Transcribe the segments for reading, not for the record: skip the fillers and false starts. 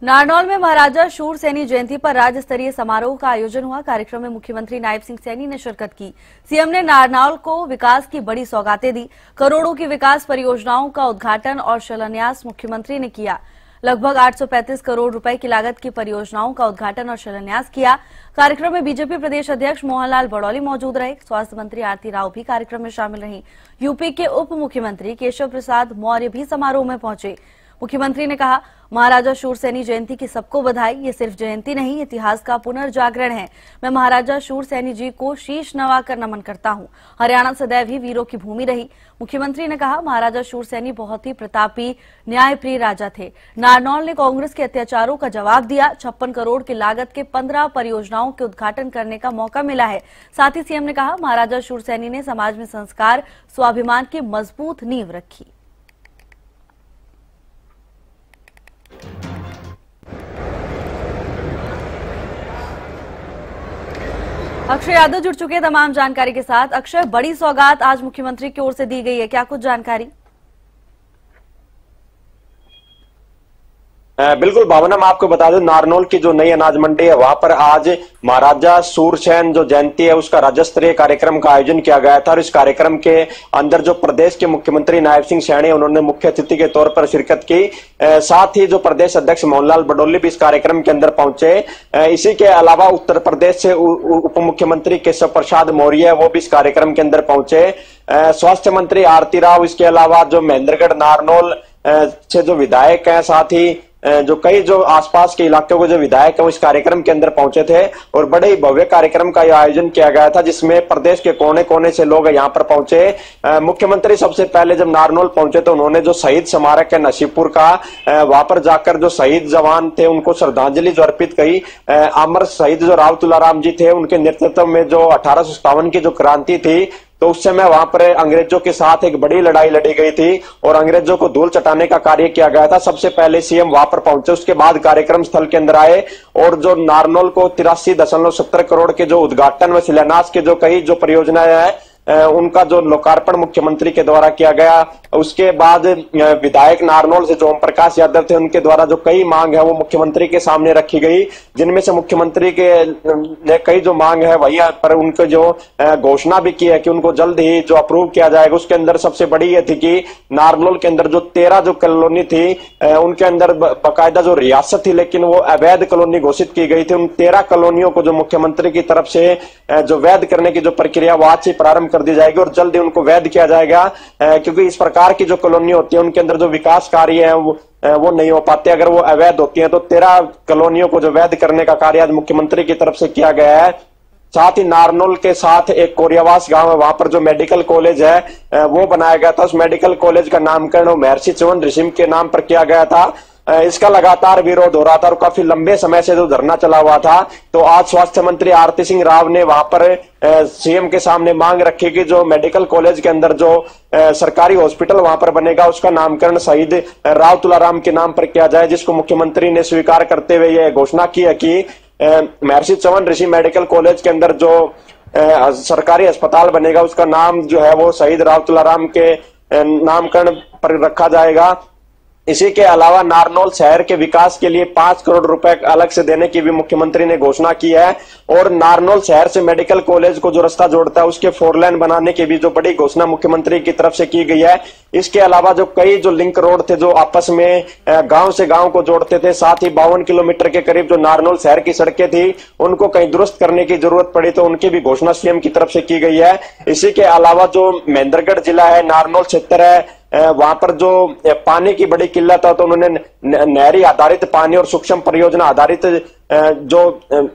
नारनौल में महाराजा शूरसेनी जयंती पर राज्य स्तरीय समारोह का आयोजन हुआ। कार्यक्रम में मुख्यमंत्री नायब सिंह सैनी ने शिरकत की। सीएम ने नारनौल को विकास की बड़ी सौगातें दी। करोड़ों की विकास परियोजनाओं का उद्घाटन और शिलान्यास मुख्यमंत्री ने किया। लगभग 835 करोड़ रुपए की लागत की परियोजनाओं का उद्घाटन और शिलान्यास किया। कार्यक्रम में बीजेपी प्रदेश अध्यक्ष मोहनलाल बड़ौली मौजूद रहे। स्वास्थ्य मंत्री आरती राव भी कार्यक्रम में शामिल रहीं। यूपी के उप मुख्यमंत्री केशव प्रसाद मौर्य भी समारोह में पहुंचे। मुख्यमंत्री ने कहा, महाराजा शूरसेनी जयंती की सबको बधाई। ये सिर्फ जयंती नहीं, इतिहास का पुनर्जागरण है। मैं महाराजा शूरसेनी जी को शीश नवाकर नमन करता हूं। हरियाणा सदैव ही वीरों की भूमि रही। मुख्यमंत्री ने कहा, महाराजा शूरसेनी बहुत ही प्रतापी, न्यायप्रिय राजा थे। नारनौल ने कांग्रेस के अत्याचारों का जवाब दिया। 56 करोड़ की लागत के 15 परियोजनाओं के उद्घाटन करने का मौका मिला है। साथ ही सीएम ने कहा, महाराजा शूरसेनी ने समाज में संस्कार, स्वाभिमान की मजबूत नींव रखी। अक्षय यादव जुड़ चुके हैं तमाम जानकारी के साथ। अक्षय, बड़ी सौगात आज मुख्यमंत्री की ओर से दी गई है, क्या कुछ जानकारी? बिल्कुल भावना, मैं आपको बता दूं, नारनौल की जो नई अनाज मंडी है वहां पर आज महाराजा शूरसेन जो जयंती है उसका राज्य स्तरीय कार्यक्रम का आयोजन किया गया था। और इस कार्यक्रम के अंदर जो प्रदेश के मुख्यमंत्री नायब सिंह सैनी उन्होंने मुख्य अतिथि के तौर पर शिरकत की। साथ ही जो प्रदेश अध्यक्ष मोहनलाल बड़ौली भी इस कार्यक्रम के अंदर पहुंचे। इसी के अलावा उत्तर प्रदेश से उप मुख्यमंत्री केशव प्रसाद मौर्य वो भी इस कार्यक्रम के अंदर पहुंचे। स्वास्थ्य मंत्री आरती राव, इसके अलावा जो महेंद्रगढ़ नारनौल से जो विधायक हैं, साथ ही जो कई जो आसपास के इलाकों के जो विधायक हैं वो इस कार्यक्रम के अंदर पहुंचे थे। और बड़े ही भव्य कार्यक्रम का आयोजन किया गया था जिसमें प्रदेश के कोने कोने से लोग यहाँ पर पहुंचे। मुख्यमंत्री सबसे पहले जब नारनौल पहुंचे तो उन्होंने जो शहीद स्मारक है नसीबपुर का, वहां पर जाकर जो शहीद जवान थे उनको श्रद्धांजलि जो अर्पित की। अमर शहीद जो राव तुलाराम जी थे उनके नेतृत्व में जो 1857 की जो क्रांति थी तो उस समय वहां पर अंग्रेजों के साथ एक बड़ी लड़ाई लड़ी गई थी और अंग्रेजों को धूल चटाने का कार्य किया गया था। सबसे पहले सीएम वहां पर पहुंचे, उसके बाद कार्यक्रम स्थल के अंदर आए और जो नारनौल को 83.70 करोड़ के जो उद्घाटन व शिलान्यास के जो कई जो परियोजनाएं हैं उनका जो लोकार्पण मुख्यमंत्री के द्वारा किया गया। उसके बाद विधायक नारनौल से जो ओम प्रकाश यादव थे उनके द्वारा जो कई मांग है वो मुख्यमंत्री के सामने रखी गई, जिनमें से मुख्यमंत्री के ने कई जो मांग है वही पर उनको जो घोषणा भी की है कि उनको जल्द ही जो अप्रूव किया जाएगा। उसके अंदर सबसे बड़ी ये थी कि नारनौल के अंदर जो 13 जो कॉलोनी थी उनके अंदर बाकायदा जो रियासत थी लेकिन वो अवैध कॉलोनी घोषित की गई थी। उन 13 कॉलोनियों को जो मुख्यमंत्री की तरफ से जो वैध करने की जो प्रक्रिया वो आज से प्रारंभ कर दी जाएगी और जल्द ही उनको वैध किया जाएगा, क्योंकि इस प्रकार की जो कॉलोनी होती है उनके अंदर जो विकास कार्य है वो नहीं हो पाते अगर वो अवैध होती है। तो 13 कॉलोनियों को जो वैध करने का कार्य आज मुख्यमंत्री की तरफ से किया गया है। साथ ही नारनौल के साथ एक कोरियावास गांव है, वहां पर जो मेडिकल कॉलेज है वो बनाया गया था। उस मेडिकल कॉलेज का नामकरण महर्षि चवन ऋषि के नाम पर किया गया था। इसका लगातार विरोध हो रहा था और काफी लंबे समय से जो धरना चला हुआ था। तो आज स्वास्थ्य मंत्री आरती सिंह राव ने वहां पर सीएम के सामने मांग रखी कि जो मेडिकल कॉलेज के अंदर जो सरकारी हॉस्पिटल वहां पर बनेगा उसका नामकरण शहीद राव तुलाराम के नाम पर किया जाए, जिसको मुख्यमंत्री ने स्वीकार करते हुए यह घोषणा की है कि महर्षि चवन ऋषि मेडिकल कॉलेज के अंदर जो सरकारी अस्पताल बनेगा उसका नाम जो है वो शहीद राव तुलाराम के नामकरण पर रखा जाएगा। इसी के अलावा नारनौल शहर के विकास के लिए 5 करोड़ रुपए अलग से देने की भी मुख्यमंत्री ने घोषणा की है। और नारनौल शहर से मेडिकल कॉलेज को जो रास्ता जोड़ता है उसके 4 लेन बनाने की भी जो बड़ी घोषणा मुख्यमंत्री की तरफ से की गई है। इसके अलावा जो कई जो लिंक रोड थे जो आपस में गांव से गांव को जोड़ते थे, साथ ही 52 किलोमीटर के करीब जो नारनौल शहर की सड़कें थी उनको कहीं दुरुस्त करने की जरूरत पड़ी तो उनकी भी घोषणा सीएम की तरफ से की गई है। इसी के अलावा जो महेंद्रगढ़ जिला है, नारनौल क्षेत्र है, वहां पर जो पानी की बड़ी किल्लत है तो उन्होंने नहरी आधारित पानी और सूक्ष्म परियोजना आधारित जो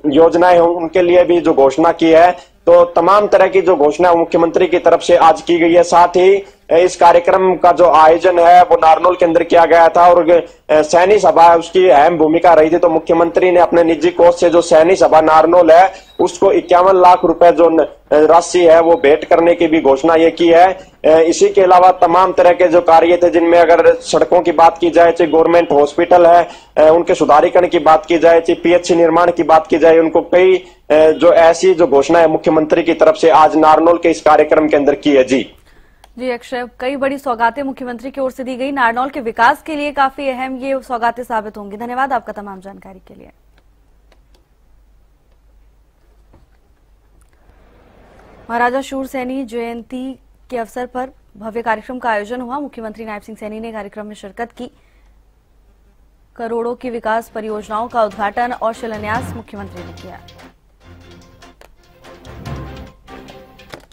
योजनाएं हैं उनके लिए भी जो घोषणा की है। तो तमाम तरह की जो घोषणा मुख्यमंत्री की तरफ से आज की गई है। साथ ही इस कार्यक्रम का जो आयोजन है वो नारनौल के अंदर किया गया था और सैनी सभा उसकी अहम भूमिका रही थी। तो मुख्यमंत्री ने अपने निजी कोष से जो सैनी सभा नारनौल है उसको 51 लाख रुपए जो राशि है वो भेंट करने की भी घोषणा ये की है। इसी के अलावा तमाम तरह के जो कार्य थे जिनमें अगर सड़कों की बात की जाए, चाहे गवर्नमेंट हॉस्पिटल है उनके सुधारीकरण की बात की जाए, चाहे पीएचसी निर्माण की बात की जाए, उनको कई जो ऐसी जो घोषणा है मुख्यमंत्री की तरफ से आज नारनौल के इस कार्यक्रम के अंदर की है। जी जी अक्षय, कई बड़ी सौगातें मुख्यमंत्री की ओर से दी गई, नारनौल के विकास के लिए काफी अहम ये सौगातें साबित होंगी। धन्यवाद आपका तमाम जानकारी के लिए। महाराजा शूरसेनी जयंती के अवसर पर भव्य कार्यक्रम का आयोजन हुआ। मुख्यमंत्री नायब सिंह सैनी ने कार्यक्रम में शिरकत की। करोड़ों की विकास परियोजनाओं का उद्घाटन और शिलान्यास मुख्यमंत्री ने किया।